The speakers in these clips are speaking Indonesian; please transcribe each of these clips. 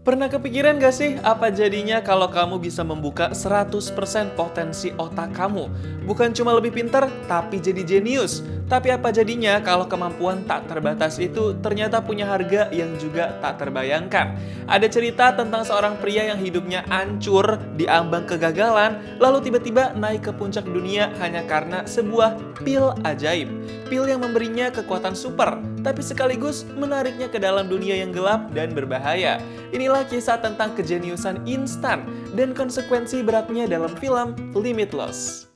Pernah kepikiran gak sih apa jadinya kalau kamu bisa membuka 100% potensi otak kamu? Bukan cuma lebih pintar, tapi jadi jenius. Tapi apa jadinya kalau kemampuan tak terbatas itu ternyata punya harga yang juga tak terbayangkan? Ada cerita tentang seorang pria yang hidupnya hancur di ambang kegagalan, lalu tiba-tiba naik ke puncak dunia hanya karena sebuah pil ajaib. Pil yang memberinya kekuatan super, tapi sekaligus menariknya ke dalam dunia yang gelap dan berbahaya. Inilah kisah tentang kejeniusan instan dan konsekuensi beratnya dalam film Limitless.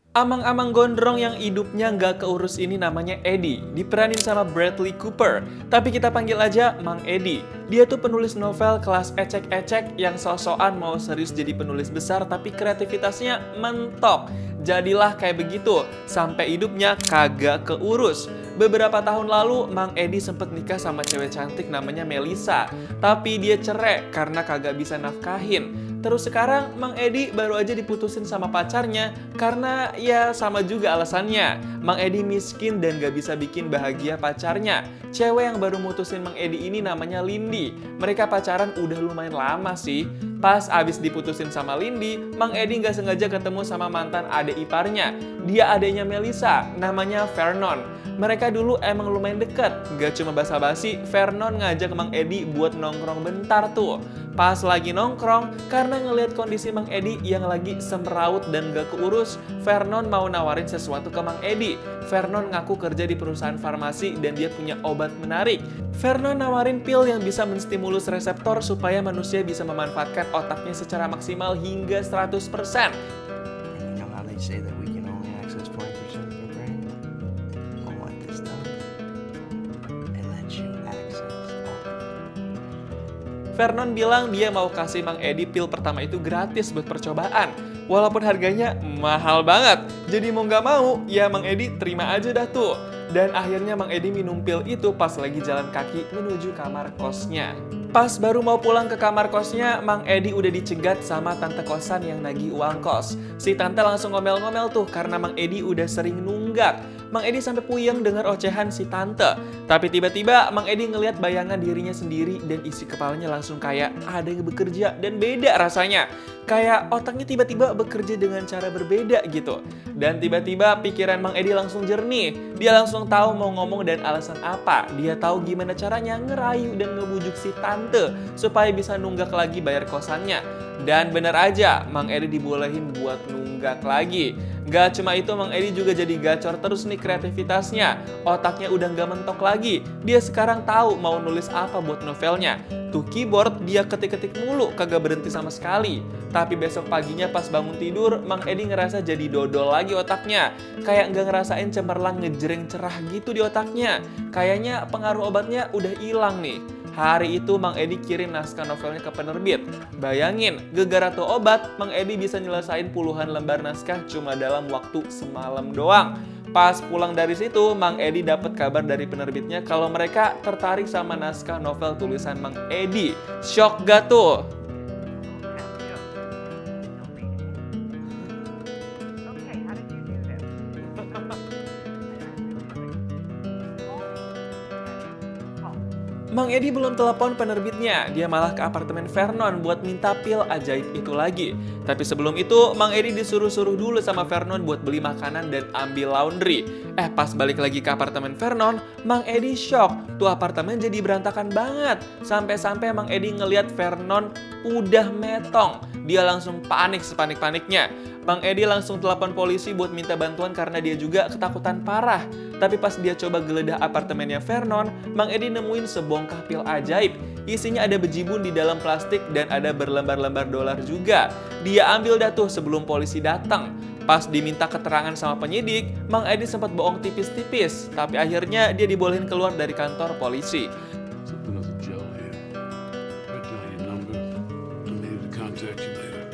Amang-amang gondrong yang hidupnya nggak keurus ini namanya Eddie, diperanin sama Bradley Cooper. Tapi kita panggil aja Mang Eddie. Dia tuh penulis novel kelas ecek-ecek yang so-soan mau serius jadi penulis besar tapi kreativitasnya mentok. Jadilah kayak begitu, sampai hidupnya kagak keurus. Beberapa tahun lalu, Mang Eddie sempet nikah sama cewek cantik namanya Melissa. Tapi dia cerai karena kagak bisa nafkahin. Terus sekarang Mang Eddie baru aja diputusin sama pacarnya karena ya sama juga alasannya. Mang Eddie miskin dan gak bisa bikin bahagia pacarnya. Cewek yang baru mutusin Mang Eddie ini namanya Lindy. Mereka pacaran udah lumayan lama sih. Pas abis diputusin sama Lindy, Mang Eddie gak sengaja ketemu sama mantan adik iparnya. Dia adiknya Melissa, namanya Vernon. Mereka dulu emang lumayan deket. Gak cuma basa-basi, Vernon ngajak Mang Eddie buat nongkrong bentar tuh. Pas lagi nongkrong, karena ngelihat kondisi Mang Eddie yang lagi semeraut dan gak keurus, Vernon mau nawarin sesuatu ke Mang Eddie. Vernon ngaku kerja di perusahaan farmasi dan dia punya obat menarik. Vernon nawarin pil yang bisa menstimulus reseptor supaya manusia bisa memanfaatkan otaknya secara maksimal hingga 100%. And you know how they say that we can only access 20% of our brain? Well, what this does, it lets you access all. Vernon bilang dia mau kasih Mang Eddie pil pertama itu gratis buat percobaan. Walaupun harganya mahal banget. Jadi mau nggak mau, ya Mang Eddie terima aja dah tuh. Dan akhirnya Mang Eddie minum pil itu pas lagi jalan kaki menuju kamar kosnya. Pas baru mau pulang ke kamar kosnya, Mang Eddie udah dicegat sama tante kosan yang nagih uang kos. Si tante langsung ngomel-ngomel tuh karena Mang Eddie udah sering nunggak. Mang Eddie sampai puyeng dengar ocehan si tante. Tapi tiba-tiba Mang Eddie ngelihat bayangan dirinya sendiri dan isi kepalanya langsung kayak ada yang bekerja dan beda rasanya. Kayak otaknya tiba-tiba bekerja dengan cara berbeda gitu. Dan tiba-tiba pikiran Mang Eddie langsung jernih. Dia langsung tahu mau ngomong dan alasan apa. Dia tahu gimana caranya ngerayu dan ngebujuk si tante supaya bisa nunggak lagi bayar kosannya. Dan bener aja, Mang Eddie dibolehin buat nunggak lagi. Gak cuma itu, Mang Eddie juga jadi gacor terus nih kreativitasnya. Otaknya udah gak mentok lagi. Dia sekarang tahu mau nulis apa buat novelnya. Tuh keyboard dia ketik-ketik mulu, kagak berhenti sama sekali. Tapi besok paginya pas bangun tidur, Mang Eddie ngerasa jadi dodol lagi otaknya. Kayak gak ngerasain cemerlang ngejreng cerah gitu di otaknya. Kayaknya pengaruh obatnya udah hilang nih. Hari itu Mang Eddie kirim naskah novelnya ke penerbit. Bayangin, gara-gara tuh obat, Mang Eddie bisa nyelesain puluhan lembar naskah cuma dalam waktu semalam doang. Pas pulang dari situ, Mang Eddie dapat kabar dari penerbitnya kalau mereka tertarik sama naskah novel tulisan Mang Eddie. Shock gak tuh? Okay, how did you do this? Mang Eddie belum telepon penerbitnya, dia malah ke apartemen Vernon buat minta pil ajaib itu lagi. Tapi sebelum itu, Mang Eddie disuruh-suruh dulu sama Vernon buat beli makanan dan ambil laundry. Pas balik lagi ke apartemen Vernon, Mang Eddie shock. Tuh apartemen jadi berantakan banget. Sampai-sampai Mang Eddie ngeliat Vernon udah metong. Dia langsung panik sepanik-paniknya. Mang Eddie langsung telepon polisi buat minta bantuan karena dia juga ketakutan parah. Tapi pas dia coba geledah apartemennya Vernon, Mang Eddie nemuin sebongkah pil ajaib. Isinya ada bejibun di dalam plastik dan ada berlembar-lembar dolar juga. Dia ambil dah tuh sebelum polisi datang. Pas diminta keterangan sama penyidik, Mang Eddie sempat bohong tipis-tipis. Tapi akhirnya dia dibolehin keluar dari kantor polisi. Something of the gel here. Write down your number. I'm needed to contact you later.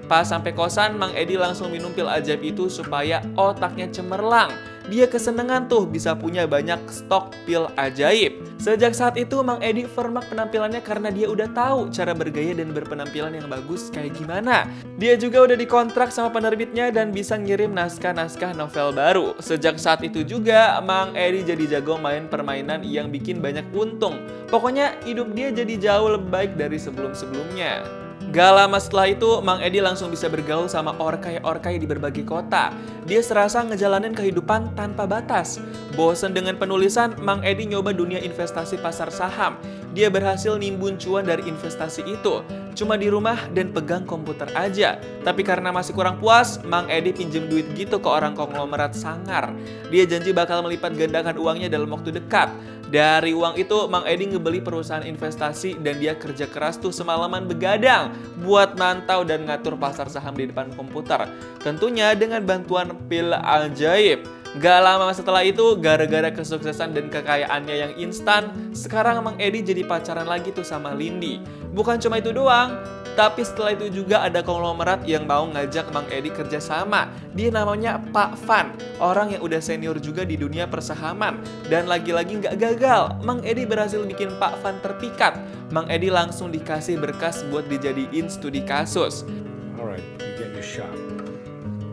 Pas sampai kosan, Mang Eddie langsung minum pil ajaib itu supaya otaknya cemerlang. dia kesenengan tuh bisa punya banyak stok pil ajaib. Sejak saat itu Mang Edi firmak penampilannya karena dia udah tahu cara bergaya dan berpenampilan yang bagus kayak gimana. Dia juga udah dikontrak sama penerbitnya dan bisa ngirim naskah-naskah novel baru. Sejak saat itu juga Mang Edi jadi jago main permainan yang bikin banyak untung. Pokoknya hidup dia jadi jauh lebih baik dari sebelum-sebelumnya. Gak lama setelah itu, Mang Edi langsung bisa bergaul sama orkai-orkai di berbagai kota. Dia serasa ngejalanin kehidupan tanpa batas. Bosen dengan penulisan, Mang Edi nyoba dunia investasi pasar saham. Dia berhasil nimbun cuan dari investasi itu. Cuma di rumah dan pegang komputer aja. Tapi karena masih kurang puas, Mang Edi pinjem duit gitu ke orang konglomerat sangar. Dia janji bakal melipat gandakan uangnya dalam waktu dekat. Dari uang itu, Mang Edi ngebeli perusahaan investasi dan dia kerja keras tuh semalaman begadang buat mantau dan ngatur pasar saham di depan komputer. Tentunya dengan bantuan pil ajaib. Gak lama setelah itu, gara-gara kesuksesan dan kekayaannya yang instan, sekarang Mang Edi jadi pacaran lagi tuh sama Lindy. Bukan cuma itu doang, tapi setelah itu juga ada konglomerat yang mau ngajak Mang Edi kerjasama. Dia namanya Pak Van, orang yang udah senior juga di dunia persahaman. Dan lagi-lagi nggak gagal, Mang Edi berhasil bikin Pak Van terpikat. Mang Edi langsung dikasih berkas buat dijadiin studi kasus. All right, you get your shot.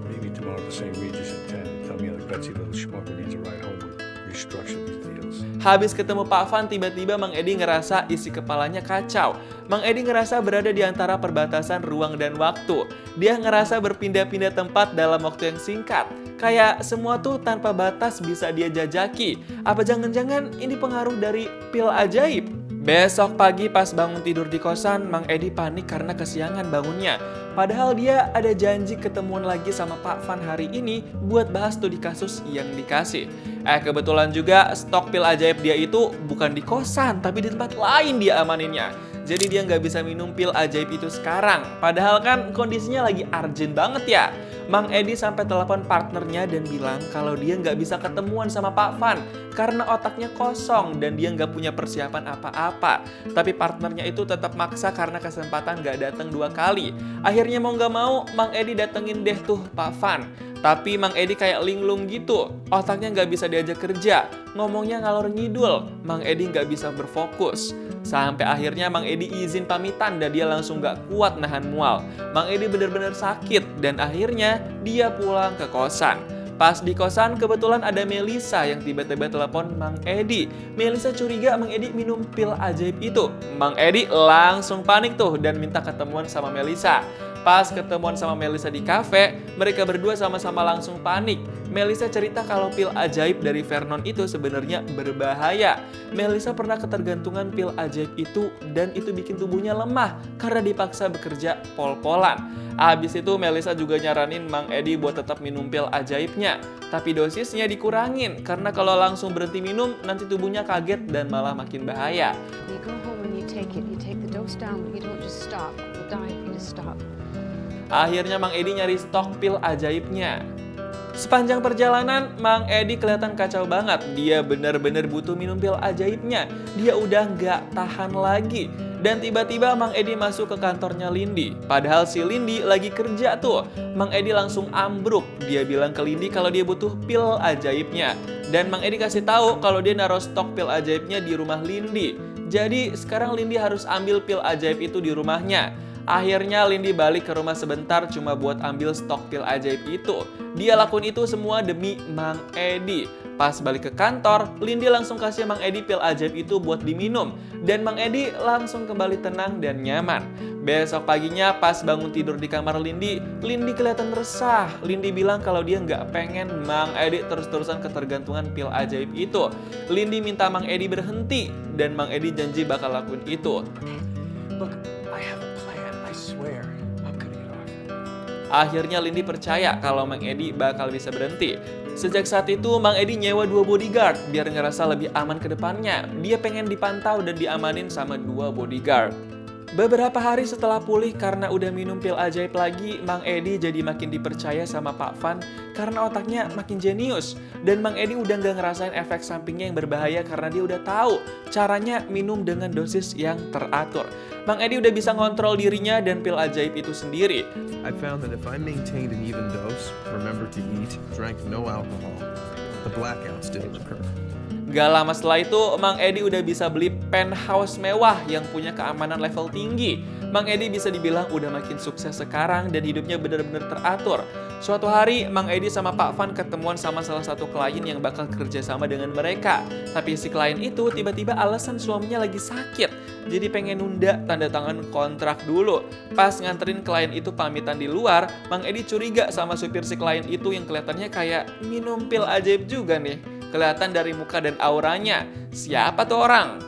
Meet me tomorrow at the St. Regis at 10. Tell me how the Betsy little schmuck needs a ride home and restructure these deals. Habis ketemu Pak Van, tiba-tiba Mang Edi ngerasa isi kepalanya kacau. Mang Edi ngerasa berada di antara perbatasan ruang dan waktu. Dia ngerasa berpindah-pindah tempat dalam waktu yang singkat. Kayak semua tuh tanpa batas bisa dia jajaki. Apa jangan-jangan ini pengaruh dari pil ajaib? Besok pagi pas bangun tidur di kosan, Mang Edi panik karena kesiangan bangunnya. Padahal dia ada janji ketemuan lagi sama Pak Van hari ini buat bahas studi kasus yang dikasih. Kebetulan juga stok pil ajaib dia itu bukan di kosan, tapi di tempat lain dia amaninnya. Jadi dia nggak bisa minum pil ajaib itu sekarang. Padahal kan kondisinya lagi urgent banget ya. Mang Edi sampai telepon partnernya dan bilang kalau dia nggak bisa ketemuan sama Pak Van karena otaknya kosong dan dia nggak punya persiapan apa-apa. Tapi partnernya itu tetap maksa karena kesempatan nggak datang 2 kali. Akhirnya mau nggak mau, Mang Edi datengin deh tuh Pak Van. Tapi Mang Edi kayak linglung gitu, otaknya nggak bisa diajak kerja, ngomongnya ngalor ngidul, Mang Edi nggak bisa berfokus. Sampai akhirnya Mang Edi izin pamitan dan dia langsung nggak kuat nahan mual. Mang Edi bener-bener sakit dan akhirnya dia pulang ke kosan. Pas di kosan kebetulan ada Melisa yang tiba-tiba telepon Mang Edi. Melisa curiga Mang Edi minum pil ajaib itu. Mang Edi langsung panik tuh dan minta ketemuan sama Melisa. Pas ketemuan sama Melisa di kafe, mereka berdua sama-sama langsung panik. Melisa cerita kalau pil ajaib dari Vernon itu sebenarnya berbahaya. Melisa pernah ketergantungan pil ajaib itu dan itu bikin tubuhnya lemah karena dipaksa bekerja pol-polan. Habis itu Melisa juga nyaranin Mang Edi buat tetap minum pil ajaibnya. Tapi dosisnya dikurangin karena kalau langsung berhenti minum nanti tubuhnya kaget dan malah makin bahaya. You go home and you take the dose down, but you don't just stop. You'll die if you just stop. Akhirnya Mang Edi nyari stok pil ajaibnya. Sepanjang perjalanan, Mang Edi kelihatan kacau banget. Dia benar-benar butuh minum pil ajaibnya. Dia udah nggak tahan lagi. Dan tiba-tiba Mang Edi masuk ke kantornya Lindy. Padahal si Lindy lagi kerja tuh. Mang Edi langsung ambruk. Dia bilang ke Lindy kalau dia butuh pil ajaibnya. Dan Mang Edi kasih tahu kalau dia naruh stok pil ajaibnya di rumah Lindy. Jadi sekarang Lindy harus ambil pil ajaib itu di rumahnya. Akhirnya Lindy balik ke rumah sebentar cuma buat ambil stok pil ajaib itu. Dia lakuin itu semua demi Mang Edi. Pas balik ke kantor, Lindy langsung kasih Mang Edi pil ajaib itu buat diminum. Dan Mang Edi langsung kembali tenang dan nyaman. Besok paginya pas bangun tidur di kamar Lindy, Lindy kelihatan resah. Lindy bilang kalau dia nggak pengen Mang Edi terus-terusan ketergantungan pil ajaib itu. Lindy minta Mang Edi berhenti dan Mang Edi janji bakal lakuin itu. Look, I have a plan. I swear. I'm gonna get off. Akhirnya Lindy percaya kalau Mang Edi bakal bisa berhenti. Sejak saat itu, Mang Edi nyewa 2 bodyguard biar ngerasa lebih aman ke depannya. Dia pengen dipantau dan diamanin sama 2 bodyguard. Beberapa hari setelah pulih karena udah minum pil ajaib lagi, Mang Edi jadi makin dipercaya sama Pak Van karena otaknya makin jenius. Dan Mang Edi udah nggak ngerasain efek sampingnya yang berbahaya karena dia udah tahu caranya minum dengan dosis yang teratur. Mang Edi udah bisa ngontrol dirinya dan pil ajaib itu sendiri. I found that if I maintained an even dose, remembered to eat, drank no alcohol, The blackouts, dude. Gak lama setelah itu, Mang Edi udah bisa beli penthouse mewah yang punya keamanan level tinggi. Mang Edi bisa dibilang udah makin sukses sekarang dan hidupnya benar-benar teratur. Suatu hari, Mang Edi sama Pak Van ketemuan sama salah satu klien yang bakal kerja sama dengan mereka. Tapi si klien itu tiba-tiba alasan suaminya lagi sakit, jadi pengen nunda tanda tangan kontrak dulu. Pas nganterin klien itu pamitan di luar, Mang Edi curiga sama supir si klien itu yang kelihatannya kayak minum pil ajaib juga nih. Kelihatan dari muka dan auranya. Siapa tuh orang?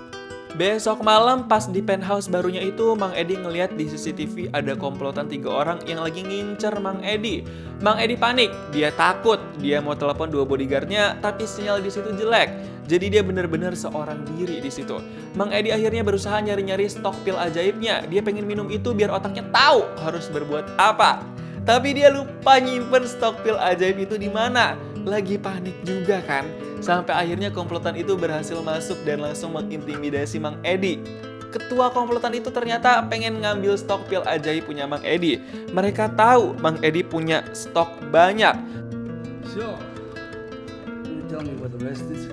Besok malam pas di penthouse barunya itu, Mang Edi ngeliat di CCTV ada komplotan 3 orang yang lagi ngincer Mang Edi. Mang Edi panik, dia takut, dia mau telepon 2 bodyguardnya, tapi sinyal di situ jelek. Jadi dia bener-bener seorang diri di situ. Mang Edi akhirnya berusaha nyari-nyari stok pil ajaibnya. Dia pengen minum itu biar otaknya tahu harus berbuat apa. Tapi dia lupa nyimpen stok pil ajaib itu di mana. Lagi panik juga kan. Sampai akhirnya komplotan itu berhasil masuk dan langsung mengintimidasi Mang Edi. Ketua komplotan itu ternyata pengen ngambil stok pil ajaib punya Mang Edi. Mereka tahu Mang Edi punya stok banyak. So, can you tell me what the rest is?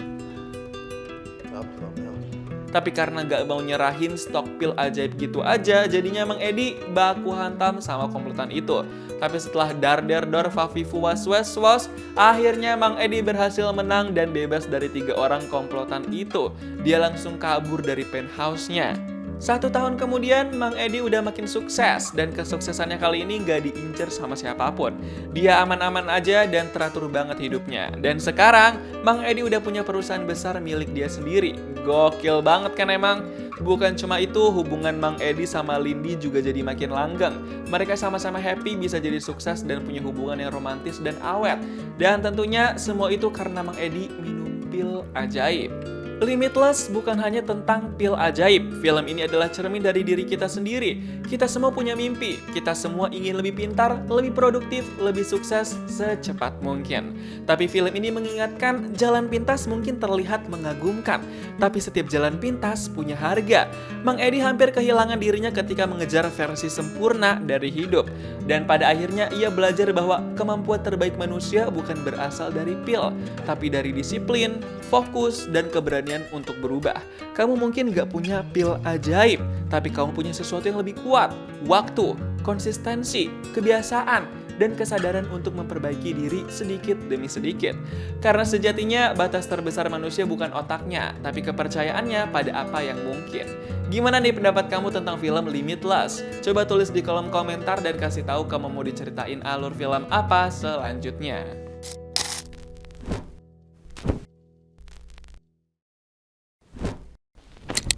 Tapi karena gak mau nyerahin stok pil ajaib gitu aja, jadinya Mang Edi baku hantam sama komplotan itu. Tapi setelah dar-der-dor fafifu was-was, akhirnya Mang Edi berhasil menang dan bebas dari 3 orang komplotan itu. Dia langsung kabur dari penthouse-nya. 1 tahun kemudian, Mang Edi udah makin sukses dan kesuksesannya kali ini gak diincer sama siapapun. Dia aman-aman aja dan teratur banget hidupnya. Dan sekarang, Mang Edi udah punya perusahaan besar milik dia sendiri. Gokil banget kan emang? Bukan cuma itu, hubungan Mang Edi sama Lindy juga jadi makin langgeng. Mereka sama-sama happy bisa jadi sukses dan punya hubungan yang romantis dan awet. Dan tentunya semua itu karena Mang Edi minum pil ajaib. Limitless bukan hanya tentang pil ajaib. Film ini adalah cermin dari diri kita sendiri. Kita semua punya mimpi. Kita semua ingin lebih pintar, lebih produktif, lebih sukses secepat mungkin. Tapi film ini mengingatkan jalan pintas mungkin terlihat mengagumkan. Tapi setiap jalan pintas punya harga. Mang Edi hampir kehilangan dirinya ketika mengejar versi sempurna dari hidup. Dan pada akhirnya ia belajar bahwa kemampuan terbaik manusia bukan berasal dari pil, tapi dari disiplin, fokus, dan keberanian untuk berubah. Kamu mungkin gak punya pil ajaib, tapi kamu punya sesuatu yang lebih kuat. Waktu, konsistensi, kebiasaan, dan kesadaran untuk memperbaiki diri sedikit demi sedikit. Karena sejatinya batas terbesar manusia bukan otaknya, tapi kepercayaannya pada apa yang mungkin. Gimana nih pendapat kamu tentang film Limitless? Coba tulis di kolom komentar dan kasih tahu kamu mau diceritain alur film apa selanjutnya.